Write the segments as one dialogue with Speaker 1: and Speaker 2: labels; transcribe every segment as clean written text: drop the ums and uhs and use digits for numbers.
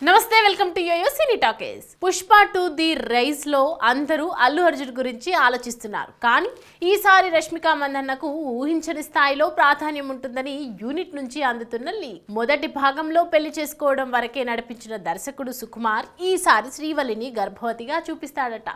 Speaker 1: నమస్తే, welcome to YoYo cine talkies. Pushpa 2 the rise లో అందరూ అల్లు అర్జున్ గురించి ఆలోచిస్తున్నారు. కానీ ఈసారి రష్మిక మందన్నకు ఊహించని స్థాయిలో ప్రాధాన్యం ఉంటుందని యూనిట్ నుంచి అందుతున్న లీక్. మొదటి భాగంలో పెళ్లి చేసుకోవడం వరకే నడిపించిన దర్శకుడు సుకుమార్ ఈసారి శ్రీవల్లిని గర్భవతిగా చూపిస్తాడట.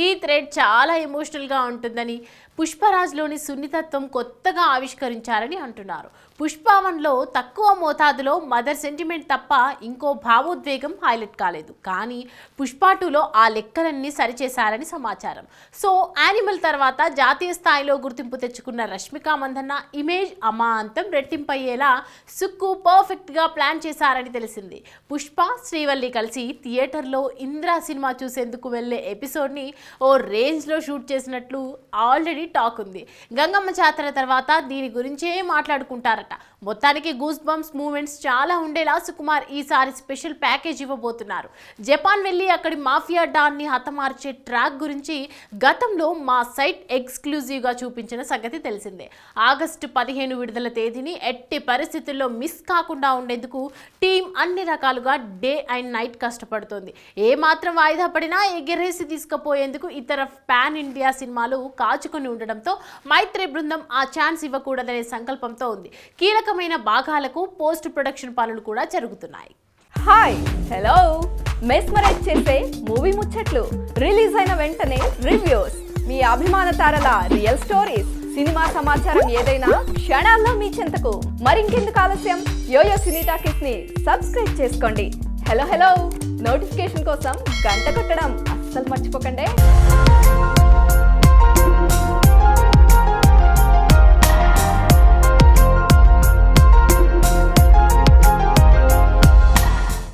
Speaker 1: ఈ థ్రెడ్ చాలా ఎమోషనల్ గా ఉంటుందని, పుష్పరాజ్లోని సున్నితత్వం కొత్తగా ఆవిష్కరించారని అంటున్నారు. పుష్ప1లో తక్కువ మోతాదులో మదర్ సెంటిమెంట్ తప్ప ఇంకో భావోద్వేగం హైలైట్ కాలేదు. కానీ పుష్ప2లో ఆ లెక్కలన్నీ సరిచేశారని సమాచారం. సో యానిమల్ తర్వాత జాతీయ స్థాయిలో గుర్తింపు తెచ్చుకున్న రష్మిక మందన్న ఇమేజ్ అమాంతం రెట్టింపయ్యేలా సుక్కు పర్ఫెక్ట్గా ప్లాన్ చేశారని తెలిసింది. పుష్ప, శ్రీవల్లి కలిసి థియేటర్లో ఇంద్రా సినిమా చూసేందుకు వెళ్లే ఎపిసోడ్ని ఓ రేంజ్లో షూట్ చేసినట్లు ఆల్రెడీ టాక్ ఉంది. గంగమ్మ జాతర తర్వాత దీని గురించే మాట్లాడుకుంటారట. మొత్తానికి గూస్ బంప్స్ మూమెంట్స్ చాలా ఉండేలా సుకుమార్ ఈసారి స్పెషల్ ప్యాకేజ్ ఇవ్వబోతున్నారు. జపాన్ వెళ్లి అక్కడి మాఫియా డాన్ ని హతమార్చే ట్రాక్ గురించి గతంలో మా సైట్ ఎక్స్క్లూజివ్ గా చూపించిన సంగతి తెలిసిందే. ఆగస్టు 15 విడుదల తేదీని ఎట్టి పరిస్థితుల్లో మిస్ కాకుండా ఉండేందుకు టీం అన్ని రకాలుగా డే అండ్ నైట్ కష్టపడుతోంది. ఏ మాత్రం వాయిదా పడినా ఎగరేసి తీసుకుపోయేందుకు ఇతర పాన్ ఇండియా సినిమాలు కాచుకొని ఉండడంతో మైత్రి బృందం ఆ ఛాన్స్ ఇవ్వకూడదనే సంకల్పంతో ఉంది. కీలకమైన భాగాలకు పోస్ట్ ప్రొడక్షన్ పనులు కూడా జరుగుతున్నాయి.
Speaker 2: హాయ్, హలో, మెస్మరైజ్ చేసే మూవీ ముచ్చట్లు, రిలీజ్ అయిన వెంటనే రివ్యూస్, మీ అభిమాన తారల రియల్ స్టోరీస్, సినిమా సమాచారం ఏదైనా క్షణాల్లో మీ చెంతకు. మరింకెందుకు ఆలస్యం, యోయో సినీ టాకీస్ ని సబ్స్క్రైబ్ చేసుకోండి. హలో హలో నోటిఫికేషన్ కోసం గంట కొట్టడం అస్సలు మర్చిపోకండి.